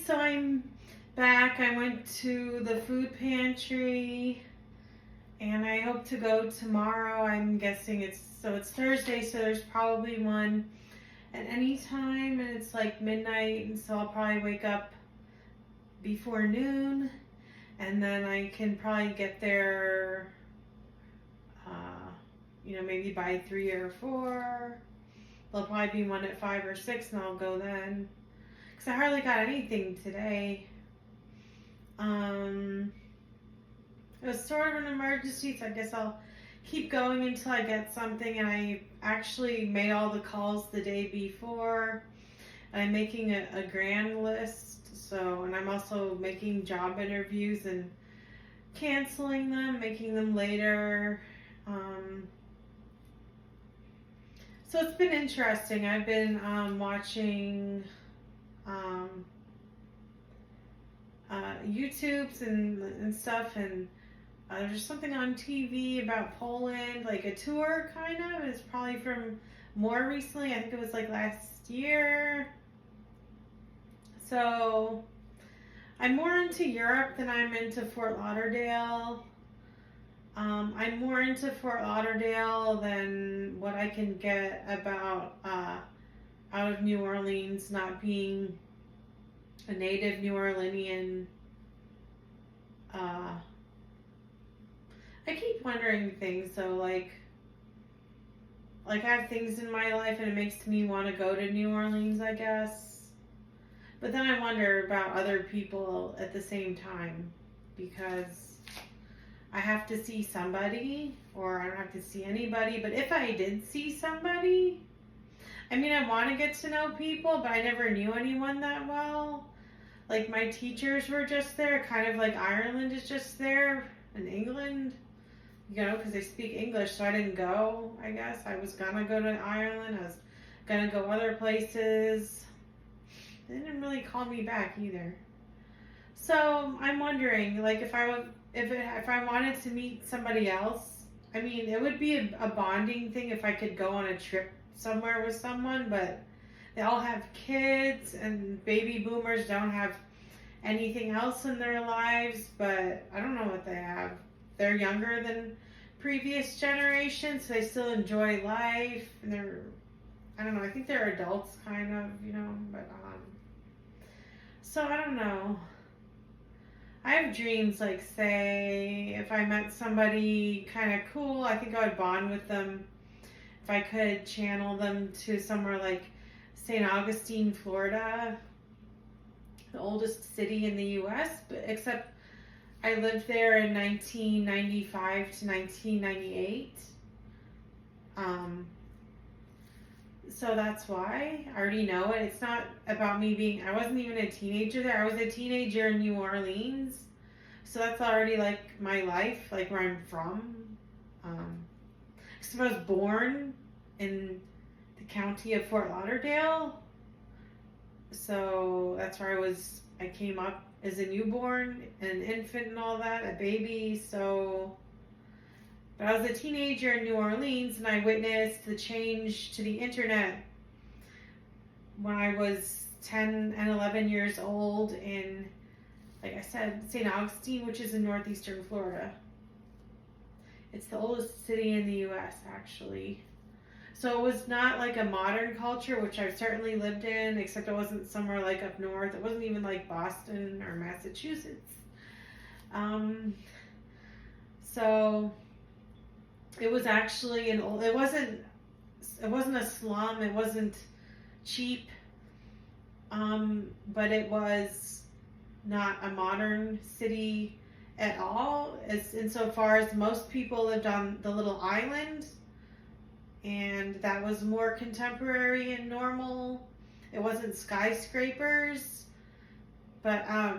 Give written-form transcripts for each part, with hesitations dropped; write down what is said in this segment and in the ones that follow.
so I'm back. I went to the food pantry and I hope to go tomorrow. I'm guessing it's Thursday, so there's probably one at any time, and it's like midnight, and so I'll probably wake up before noon, and then I can probably get there, maybe by 3 or 4. There'll probably be one at 5 or 6, and I'll go then. Because I hardly got anything today. It was sort of an emergency, so I guess I'll keep going until I get something. And I actually made all the calls the day before. I'm making a grand list, and I'm also making job interviews and canceling them, making them later. So it's been interesting. I've been watching YouTubes and stuff, and there's something on TV about Poland, like a tour kind of. It's probably from more recently. I think it was like last year. So I'm more into Europe than I'm into Fort Lauderdale. I'm more into Fort Lauderdale than what I can get about out of New Orleans, not being a native New Orleanian. I keep wondering things, so like I have things in my life and it makes me want to go to New Orleans, I guess. But then I wonder about other people at the same time, because I have to see somebody, or I don't have to see anybody. But if I did see somebody, I mean, I want to get to know people, but I never knew anyone that well. Like, my teachers were just there, kind of like Ireland is just there, and England, because they speak English, so I didn't go, I guess. I was gonna go to Ireland, I was gonna go other places. They didn't really call me back either. So, I'm wondering, like, if I wanted to meet somebody else, I mean, it would be a bonding thing if I could go on a trip somewhere with someone, but they all have kids, and baby boomers don't have anything else in their lives, but I don't know what they have. They're younger than previous generations, so they still enjoy life, and I don't know, I think they're adults kind of, but so I don't know. I have dreams, like, say, if I met somebody kind of cool, I think I would bond with them. If I could channel them to somewhere like St. Augustine, Florida, the oldest city in the U.S., but except I lived there in 1995 to 1998. So that's why. I already know it. It's not about me I wasn't even a teenager there. I was a teenager in New Orleans. So that's already like my life, like where I'm from. So I was born in the county of Fort Lauderdale. So that's where I came up as a newborn, an infant and all that, a baby. But I was a teenager in New Orleans, and I witnessed the change to the internet when I was 10 and 11 years old in, like I said, St. Augustine, which is in northeastern Florida. It's the oldest city in the U.S., actually. So it was not like a modern culture, which I've certainly lived in, except it wasn't somewhere like up north. It wasn't even like Boston or Massachusetts. So it was actually it wasn't a slum. It wasn't cheap. But it was not a modern city at all, as insofar as most people lived on the little island, and that was more contemporary and normal. It wasn't skyscrapers, but I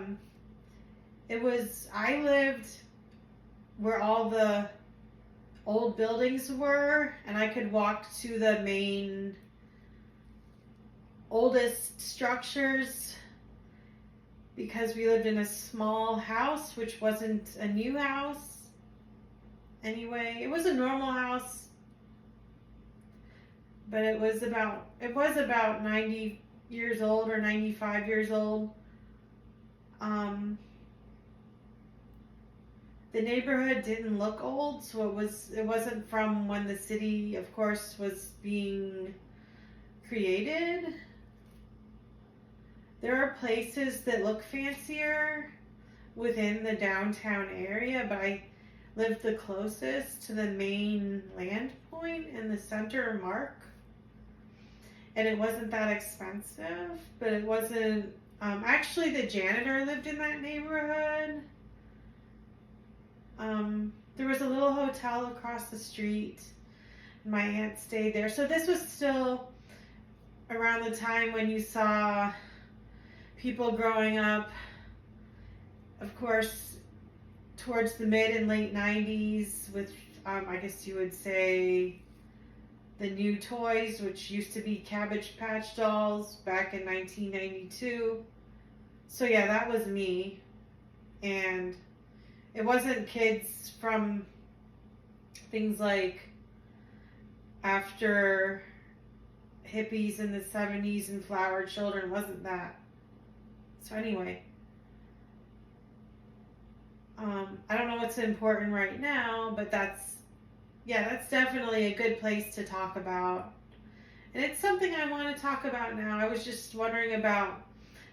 lived where all the old buildings were, and I could walk to the main oldest structures because we lived in a small house, which wasn't a new house. Anyway, it was a normal house, but it was about 90 years old or 95 years old. Um, the neighborhood didn't look old, so it wasn't from when the city, of course, was being created. There are places that look fancier within the downtown area, but I lived the closest to the main land point in the center mark, and it wasn't that expensive, but it wasn't. Actually, the janitor lived in that neighborhood. There was a little hotel across the street. My aunt stayed there. So this was still around the time when you saw people growing up, of course, towards the mid and late 90s with, I guess you would say, the new toys, which used to be Cabbage Patch dolls back in 1992. So yeah, that was me. And it wasn't kids from things like after hippies in the 70s and flower children. It wasn't that. So anyway, I don't know what's important right now, but that's definitely a good place to talk about. And it's something I want to talk about now. I was just wondering about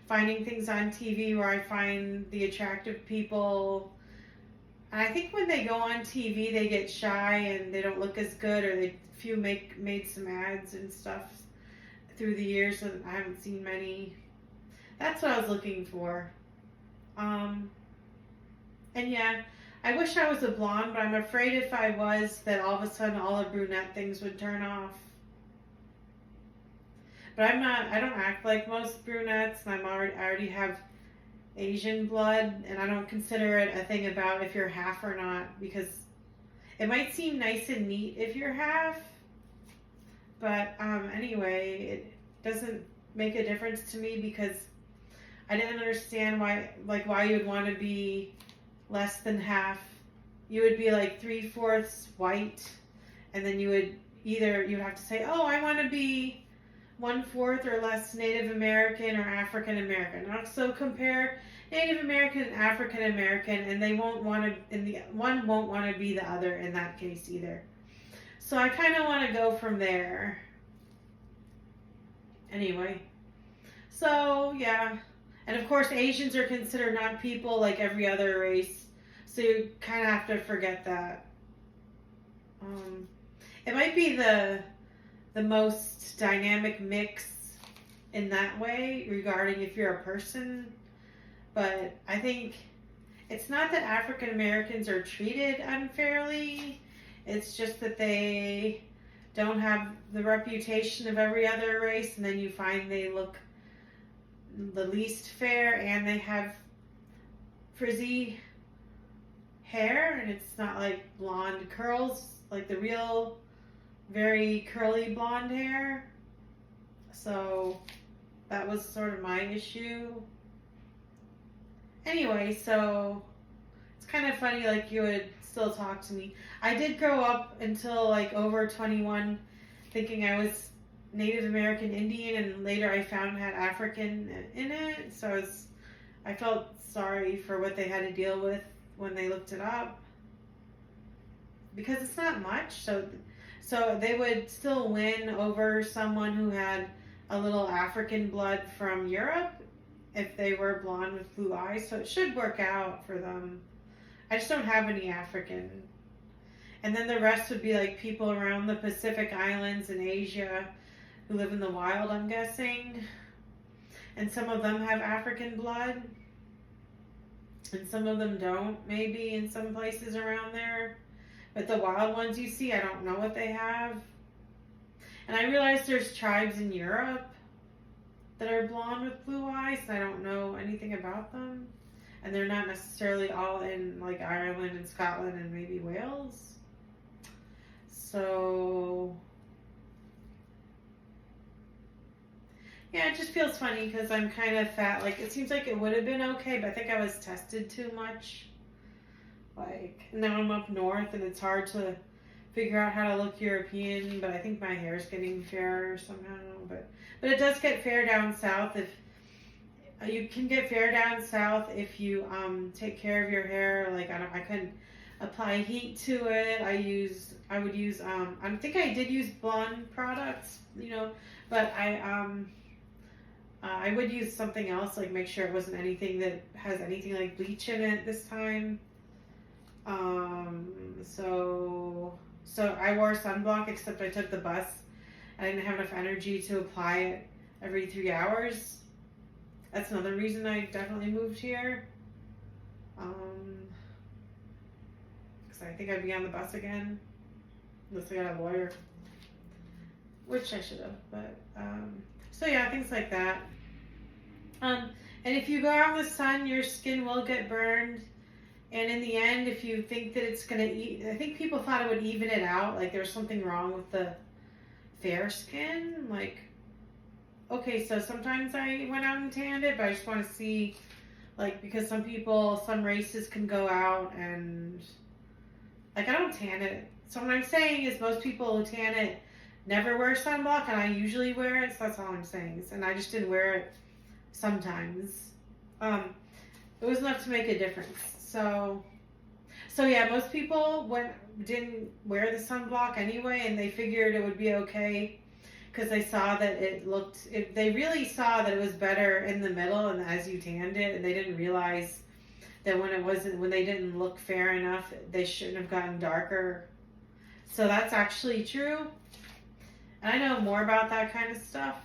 finding things on TV where I find the attractive people. And I think when they go on TV, they get shy and they don't look as good, or made some ads and stuff through the years, and I haven't seen many. That's what I was looking for. And yeah, I wish I was a blonde, but I'm afraid if I was, that all of a sudden all the brunette things would turn off. But I'm not. I don't act like most brunettes, and I already have Asian blood, and I don't consider it a thing about if you're half or not, because it might seem nice and neat if you're half, but anyway, it doesn't make a difference to me, because I didn't understand why you would want to be less than half. You would be like 3/4 white, and then you would have to say, oh, I want to be 1/4 or less Native American or African American. Also compare Native American and African American, and they won't want to, and the one won't want to be the other in that case either. So I kind of want to go from there. Anyway, so yeah, and of course Asians are considered not people like every other race, so you kind of have to forget that. It might be the most dynamic mix in that way regarding if you're a person, but I think it's not that African Americans are treated unfairly, it's just that they don't have the reputation of every other race, and then you find they look the least fair, and they have frizzy hair, and it's not like blonde curls, like the real very curly blonde hair. So that was sort of my issue. Anyway, so it's kind of funny, like you would still talk to me. I did grow up until like over 21 thinking I was Native American Indian, and later I found had African in it, so I felt sorry for what they had to deal with when they looked it up, because it's not much, so they would still win over someone who had a little African blood from Europe if they were blonde with blue eyes, so it should work out for them. I just don't have any African. And then the rest would be like people around the Pacific Islands and Asia who live in the wild, I'm guessing. And some of them have African blood. And some of them don't, maybe in some places around there. But the wild ones you see, I don't know what they have. And I realize there's tribes in Europe that are blonde with blue eyes, and I don't know anything about them. And they're not necessarily all in like Ireland and Scotland and maybe Wales. So yeah, it just feels funny because I'm kind of fat. Like, it seems like it would have been okay, but I think I was tested too much. Like, now I'm up north and it's hard to figure out how to look European, but I think my hair is getting fairer somehow. But it does get fair down south if You can get fair down south if you take care of your hair. Like I couldn't apply heat to it. I would use I think I did use blonde products, but I would use something else, like make sure it wasn't anything that has anything like bleach in it this time. So I wore sunblock, except I took the bus. I didn't have enough energy to apply it every 3 hours. That's another reason I definitely moved here. Because I think I'd be on the bus again, unless I got a lawyer, which I should have. But so yeah, things like that. And if you go out in the sun, your skin will get burned. And in the end, if you think that it's gonna I think people thought it would even it out. Like there's something wrong with the fair skin. Like, okay, so sometimes I went out and tanned it, but I just want to see, like, because some races can go out and, like, I don't tan it. So what I'm saying is most people who tan it never wear sunblock, and I usually wear it, so that's all I'm saying. And I just didn't wear it sometimes. It was enough to make a difference. So yeah, most people didn't wear the sunblock anyway, and they figured it would be okay because they saw that they really saw that it was better in the middle and as you tanned it, and they didn't realize that when they didn't look fair enough, they shouldn't have gotten darker. So that's actually true. And I know more about that kind of stuff.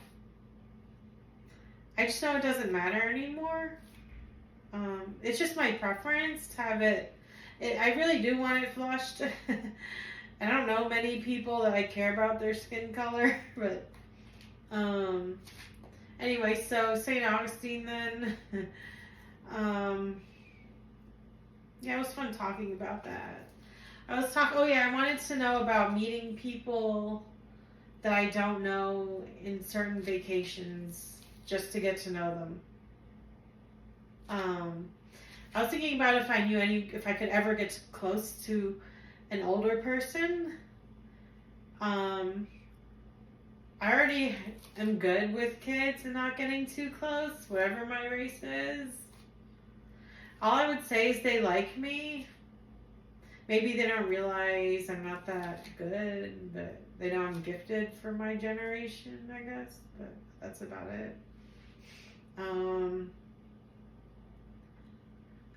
I just know it doesn't matter anymore. It's just my preference to have it. I really do want it flushed. I don't know many people that I care about their skin color, but anyway, so St. Augustine then. Yeah, it was fun talking about that. I wanted to know about meeting people that I don't know in certain vacations just to get to know them. I was thinking about if I could ever get close to an older person. I already am good with kids and not getting too close, whatever my race is. All I would say is they like me. Maybe they don't realize I'm not that good, but they know I'm gifted for my generation, I guess. But that's about it.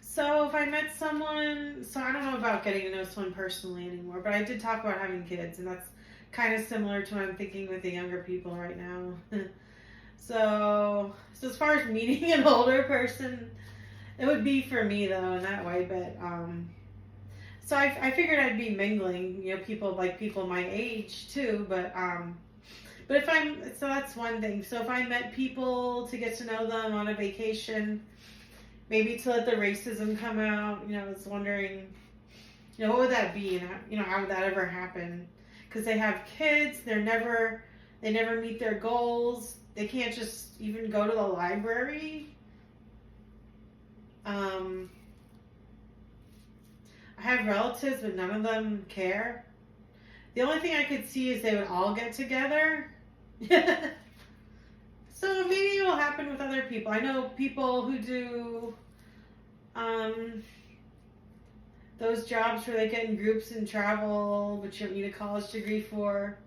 So if I met someone, so I don't know about getting to know someone personally anymore, but I did talk about having kids, and that's kind of similar to what I'm thinking with the younger people right now. So as far as meeting an older person, it would be for me though in that way, but so I figured I'd be mingling, people my age too, but so that's one thing. So if I met people to get to know them on a vacation, maybe to let the racism come out, I was wondering, what would that be, and how would that ever happen? Because they have kids, they never meet their goals, they can't just even go to the library. I have relatives, but none of them care. The only thing I could see is they would all get together. So maybe it'll happen with other people. I know people who do those jobs where they get in groups and travel, which you don't need a college degree for.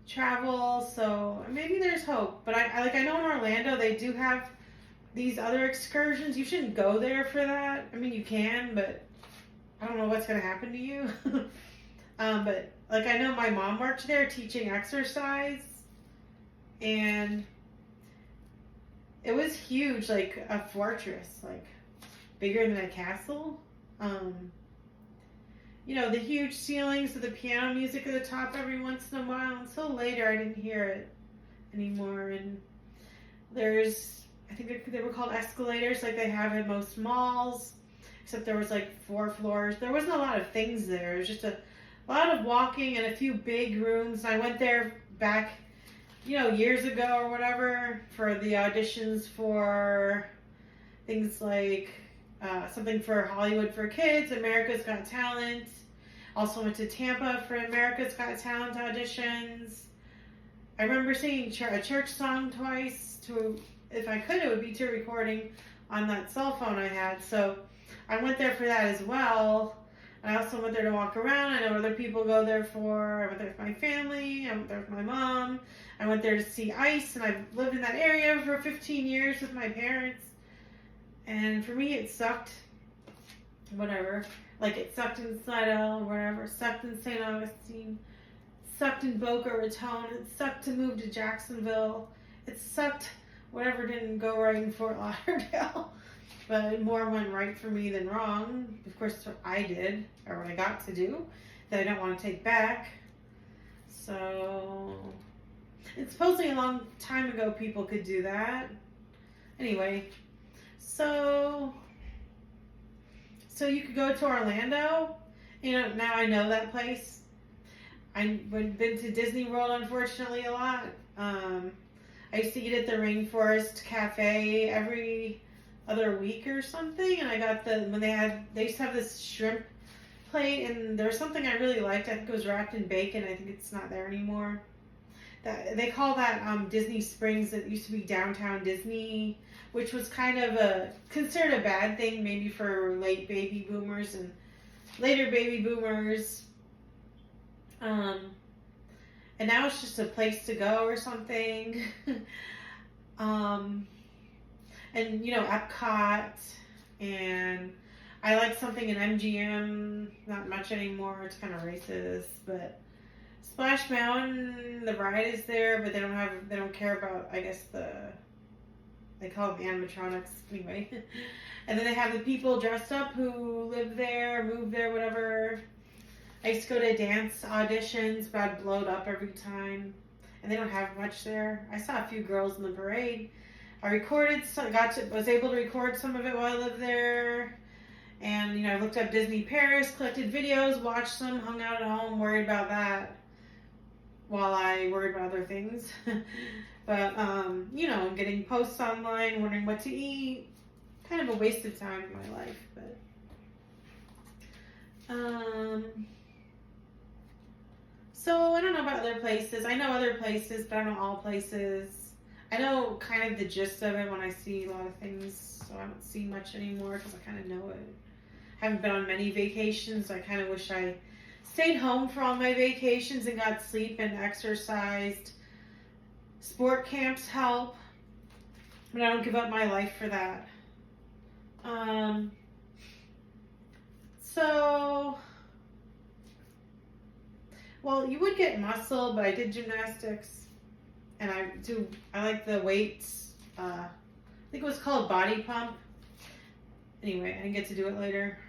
Travel, so maybe there's hope. But I know in Orlando they do have these other excursions. You shouldn't go there for that. I mean, you can, but I don't know what's going to happen to you. But I know my mom worked there teaching exercise, and it was huge, like a fortress, like bigger than a castle. The huge ceilings with the piano music at the top every once in a while. Until later, I didn't hear it anymore. And I think they were called escalators, like they have in most malls, except there was 4 floors. There wasn't a lot of things there. It was just a lot of walking and a few big rooms. I went there back, years ago or whatever, for the auditions for things like something for Hollywood for Kids, America's Got Talent. Also went to Tampa for America's Got Talent auditions. I remember singing a church song twice if I could, it would be tour recording on that cell phone I had. So I went there for that as well. I also went there to walk around. I know other people go there for. I went there with my family. I went there with my mom. I went there to see ice, and I've lived in that area for 15 years with my parents. And for me, it sucked. Whatever. Like, it sucked in Slidell, whatever. Sucked in St. Augustine. Sucked in Boca Raton. It sucked to move to Jacksonville. It sucked whatever didn't go right in Fort Lauderdale. But more went right for me than wrong. Of course, that's what I did, or what I got to do, that I don't want to take back. So, it's supposedly a long time ago people could do that. Anyway, so you could go to Orlando. You know, now I know that place. I've been to Disney World, unfortunately, a lot. I used to eat at the Rainforest Cafe every other week or something, and I got they used to have this shrimp plate, and there was something I really liked. I think it was wrapped in bacon. I think it's not there anymore. They call that Disney Springs. It used to be downtown Disney, which was kind of considered a bad thing, maybe for late baby boomers and later baby boomers. And now it's just a place to go or something. And, you know, Epcot, and I like something in MGM, not much anymore, it's kind of racist, but Splash Mountain, the ride is there, but they don't care about, I guess, they call it the animatronics, anyway. And then they have the people dressed up who live there, move there, whatever. I used to go to dance auditions, but I'd blow it up every time, and they don't have much there. I saw a few girls in the parade. I was able to record some of it while I lived there. And, you know, I looked up Disney Paris, collected videos, watched them, hung out at home, worried about that while I worried about other things. But, you know, getting posts online, wondering what to eat. Kind of a waste of time in my life, but. So, I don't know about other places. I know other places, but I don't know all places. I know kind of the gist of it when I see a lot of things, so I don't see much anymore because I kind of know it. I haven't been on many vacations. I kind of wish I stayed home for all my vacations and got sleep and exercised. Sport camps help, but I don't give up my life for that. Well, you would get muscle, but I did gymnastics. And I like the weights. I think it was called body pump. Anyway, I didn't get to do it later.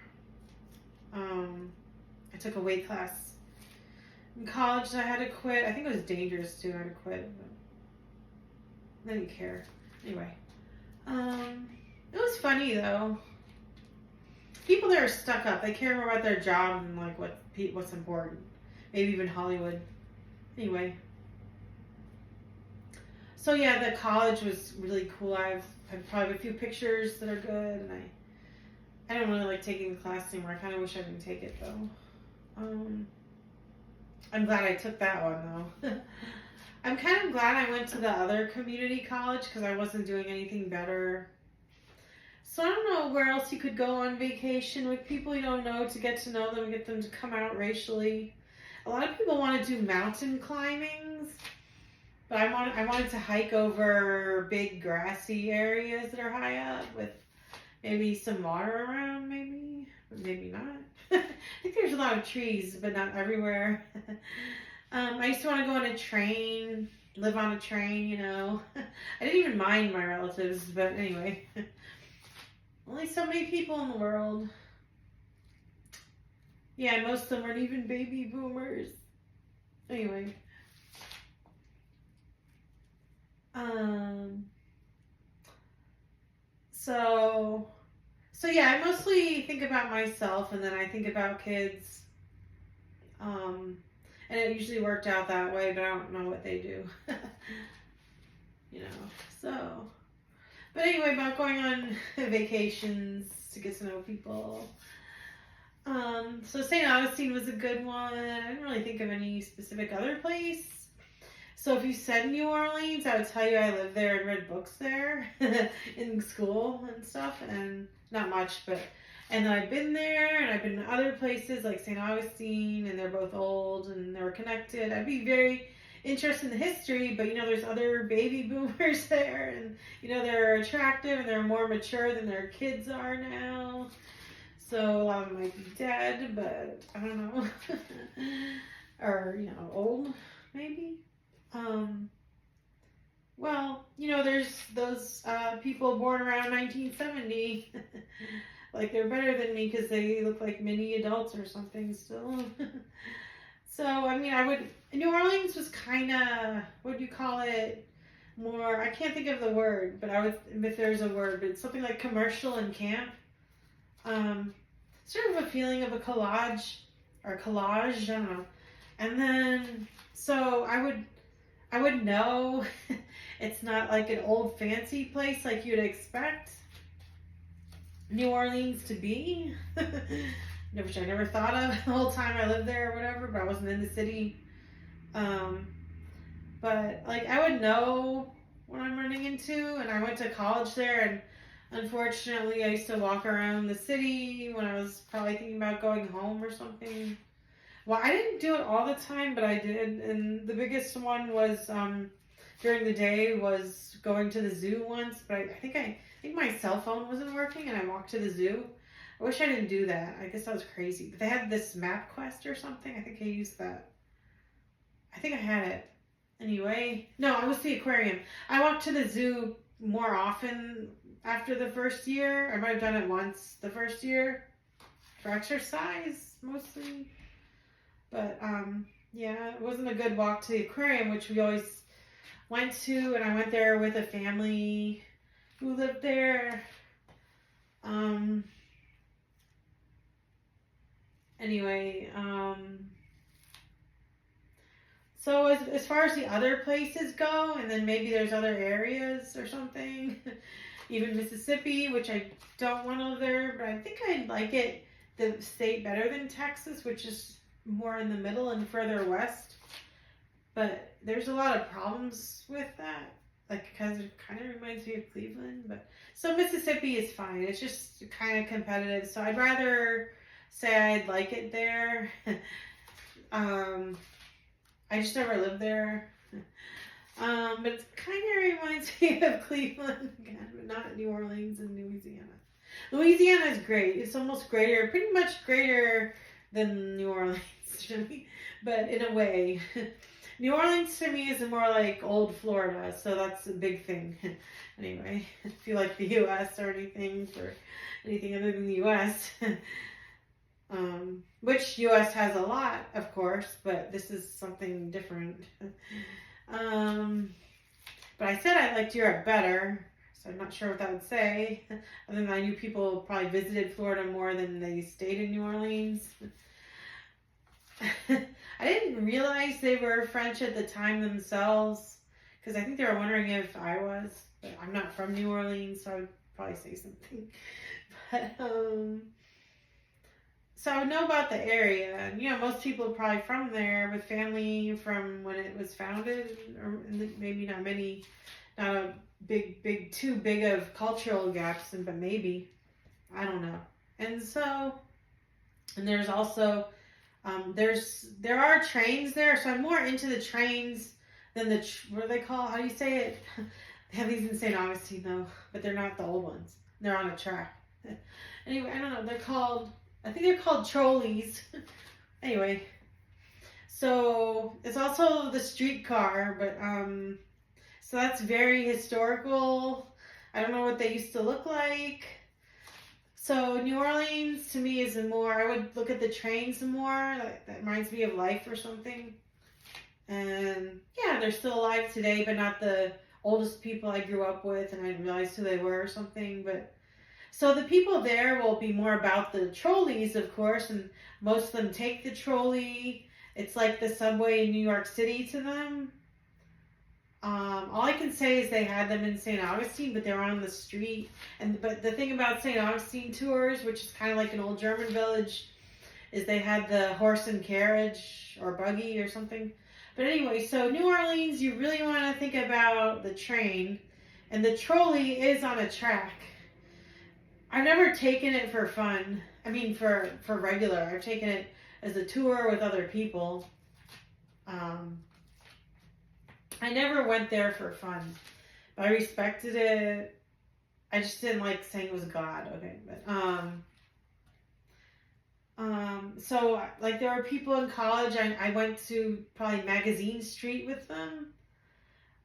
I took a weight class. In college, I had to quit. I think it was dangerous too. I had to quit. But I didn't care. Anyway. It was funny though. People there are stuck up. They care more about their job than like what's important. Maybe even Hollywood. Anyway. So yeah, the college was really cool. I've probably a few pictures that are good, and I don't really like taking the class anymore. I kind of wish I didn't take it though. I'm glad I took that one though. I'm kind of glad I went to the other community college because I wasn't doing anything better. So I don't know where else you could go on vacation with people you don't know to get to know them, get them to come out racially. A lot of people want to do mountain climbings. But I wanted to hike over big grassy areas that are high up with maybe some water around, maybe. But maybe not. I think there's a lot of trees, but not everywhere. I used to want to go on a train, live on a train, you know. I didn't even mind my relatives, but anyway. Only so many people in the world. Yeah, most of them weren't even baby boomers. Anyway. So yeah, I mostly think about myself and then I think about kids. And it usually worked out that way, but I don't know what they do. You know, so. But anyway, about going on vacations to get to know people. So St. Augustine was a good one. I didn't really think of any specific other place. So if you said New Orleans, I would tell you I lived there and read books there in school and stuff, and not much, but and then I've been there and I've been to other places like St. Augustine, and they're both old and they're connected. I'd be very interested in the history, but there's other baby boomers there, and they're attractive and they're more mature than their kids are now. So a lot of them might be dead, but I don't know. Or, old, maybe. Well, there's those people born around 1970. Like, they're better than me because they look like mini adults or something still. So, New Orleans was kind of, what do you call it? More, I can't think of the word, but if there's a word, but it's something like commercial and camp. Sort of a feeling of a collage, I don't know. And then, so I would know it's not like an old fancy place like you'd expect New Orleans to be, which I never thought of the whole time I lived there or whatever, but I wasn't in the city. But like I would know what I'm running into, and I went to college there, and unfortunately I used to walk around the city when I was probably thinking about going home or something. Well, I didn't do it all the time, but I did, and the biggest one was during the day was going to the zoo once. But I think my cell phone wasn't working, and I walked to the zoo. I wish I didn't do that. I guess that was crazy. But they had this map quest or something. I think I used that. I think I had it. Anyway, no, it was the aquarium. I walked to the zoo more often after the first year. I might have done it once the first year for exercise mostly. But, yeah, it wasn't a good walk to the aquarium, which we always went to, and I went there with a family who lived there. Anyway, so as far as the other places go, and then maybe there's other areas or something, even Mississippi, which I don't want to live there, but I think I'd like the state better than Texas, which is more in the middle and further west. But there's a lot of problems with that, like, because it kind of reminds me of Cleveland. But so Mississippi is fine. It's just kind of competitive. So I'd rather say I'd like it there. I just never lived there. But it kind of reminds me of Cleveland again, but not New Orleans and Louisiana. Louisiana is great. It's almost greater, pretty much greater than New Orleans, but in a way. New Orleans to me is more like old Florida, so that's a big thing. Anyway, if you like the U.S. or anything other than the U.S., which U.S. has a lot, of course, but this is something different. But I said I liked Europe better, so I'm not sure what that would say. Other than I knew people probably visited Florida more than they stayed in New Orleans. I didn't realize they were French at the time themselves, because I think they were wondering if I was, but I'm not from New Orleans, so I would probably say something. But, so I would know about the area, and most people are probably from there with family from when it was founded, or maybe not a too big of cultural gaps, but maybe, I don't know. And so, and there's also, there are trains there, so I'm more into the trains than what do they call, how do you say it? They have these in St. Augustine though, but they're not the old ones. They're on a track. Anyway, I don't know, I think they're called trolleys. Anyway, so it's also the streetcar, but so that's very historical. I don't know what they used to look like. So New Orleans to me is I would look at the trains more. That reminds me of life or something. And yeah, they're still alive today, but not the oldest people I grew up with, and I didn't realize who they were or something. But so the people there will be more about the trolleys, of course, and most of them take the trolley. It's like the subway in New York City to them. All I can say is they had them in St. Augustine, but they were on the street. But the thing about St. Augustine tours, which is kind of like an old German village, is they had the horse and carriage or buggy or something But anyway, so New Orleans, you really want to think about the train, and the trolley is on a track. I've never taken it for fun. I mean, for regular. I've taken it as a tour with other people. Um, I never went there for fun. I respected it. I just didn't like saying it was God. Okay, but so like there were people in college. I went to probably Magazine Street with them.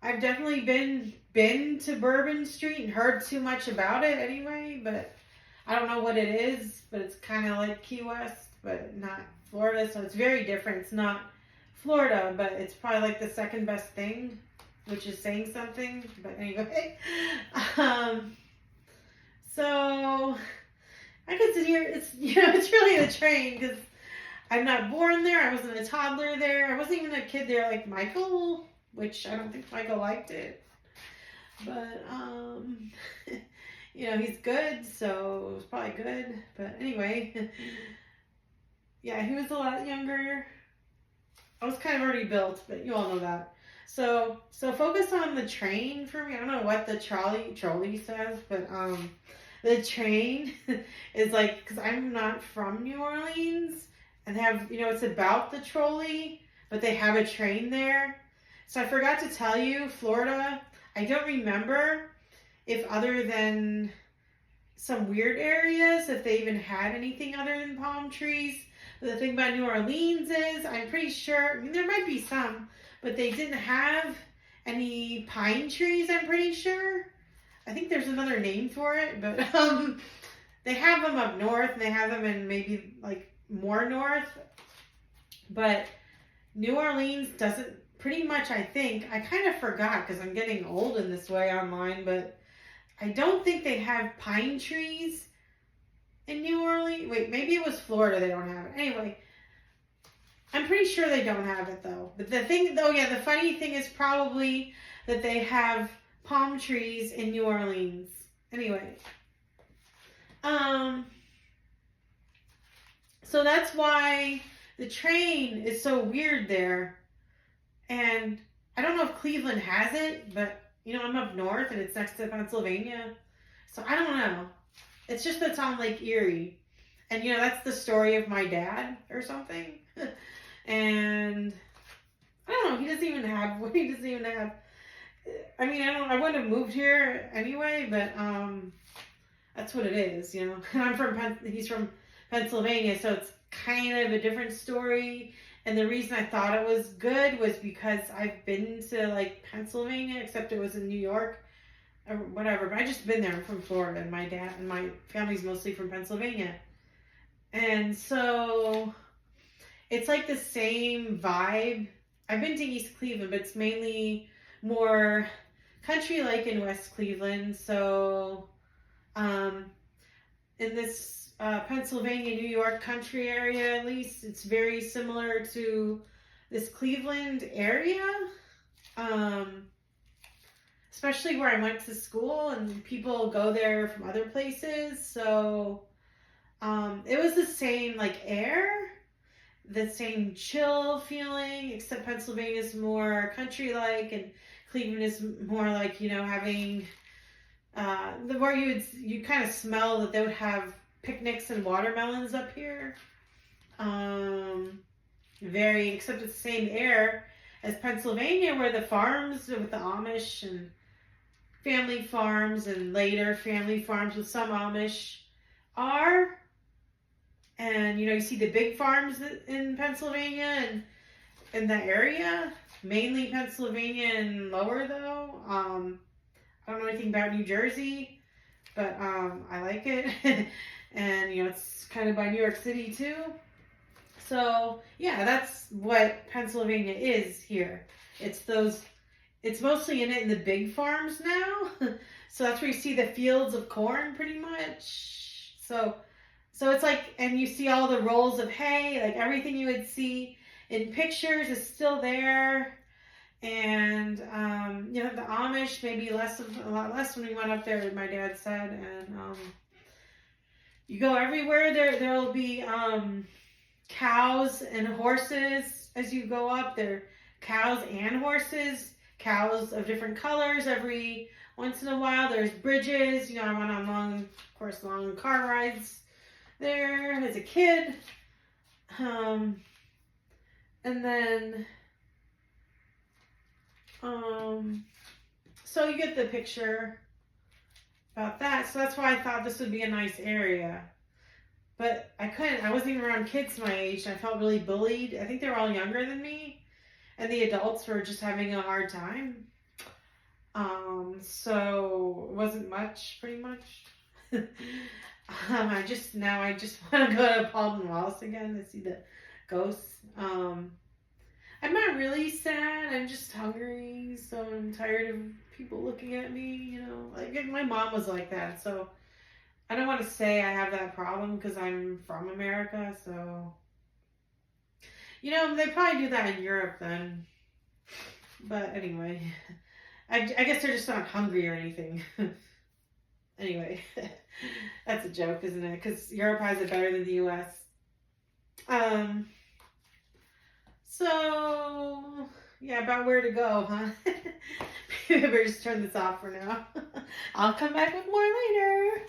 I've definitely been to Bourbon Street and heard too much about it anyway, but I don't know what it is, but it's kind of like Key West, but not Florida, so it's very different. It's not Florida, but it's probably like the second best thing, which is saying something. But anyway, so I could sit here. It's it's really the train because I'm not born there. I wasn't a toddler there. I wasn't even a kid there like Michael, which I don't think Michael liked it. But he's good, so it was probably good. But anyway, yeah, he was a lot younger. I was kind of already built, but you all know that. So focus on the train for me. I don't know what the trolley says, but the train is like, because I'm not from New Orleans, and they have, it's about the trolley, but they have a train there. So I forgot to tell you, Florida, I don't remember if other than some weird areas, if they even had anything other than palm trees. The thing about New Orleans is, I'm pretty sure, there might be some, but they didn't have any pine trees, I'm pretty sure. I think there's another name for it, but they have them up north, and they have them in maybe like more north. But New Orleans doesn't, pretty much, I think, I kind of forgot because I'm getting old in this way online, but I don't think they have pine trees in New Orleans. Wait, maybe it was Florida they don't have it. Anyway, I'm pretty sure they don't have it though. But the funny thing is probably that they have palm trees in New Orleans. Anyway, so that's why the train is so weird there. And I don't know if Cleveland has it, but I'm up north and it's next to Pennsylvania. So I don't know. It's just that's on Lake Erie. And that's the story of my dad or something. And I don't know, he doesn't even have I mean, I wouldn't have moved here anyway, but that's what it is, And he's from Pennsylvania, so it's kind of a different story. And the reason I thought it was good was because I've been to like Pennsylvania, except it was in New York or whatever. But I just been there. I'm from Florida, and my dad and my family's mostly from Pennsylvania. And so it's like the same vibe. I've been to East Cleveland, but it's mainly more country like in West Cleveland. So in this Pennsylvania, New York country area, at least, it's very similar to this Cleveland area, especially where I went to school, and people go there from other places. So it was the same like air, the same chill feeling, except Pennsylvania is more country like, and Cleveland is more like having where you kind of smell that they would have picnics and watermelons up here. Except it's the same air as Pennsylvania, where the farms with the Amish and family farms, and later family farms with some Amish are. And you see the big farms in Pennsylvania and in the area, mainly Pennsylvania and lower though. I don't know anything about New Jersey, but I like it. And it's kind of by New York City too. So yeah, that's what Pennsylvania is here. It's mostly in the big farms now. So that's where you see the fields of corn pretty much. So it's like, and you see all the rolls of hay, like everything you would see in pictures is still there. And the Amish, maybe a lot less when we went up there, my dad said. And you go everywhere, there'll be cows and horses as you go up. They're cows and horses. Cows of different colors every once in a while. There's bridges. You know, I went on long car rides there as a kid. And then, so you get the picture about that. So that's why I thought this would be a nice area. But I couldn't. I wasn't even around kids my age. I felt really bullied. I think they were all younger than me. And the adults were just having a hard time. So it wasn't much, pretty much. I just want to go to Paulden Wallace again to see the ghosts. I'm not really sad. I'm just hungry. So I'm tired of people looking at me, you know. Like my mom was like that. So I don't want to say I have that problem because I'm from America. So, you know, they probably do that in Europe then. But anyway, I guess they're just not hungry or anything. Anyway, that's a joke, isn't it? Because Europe has it better than the U.S. So, yeah, about where to go, huh? Maybe I better just turn this off for now. I'll come back with more later.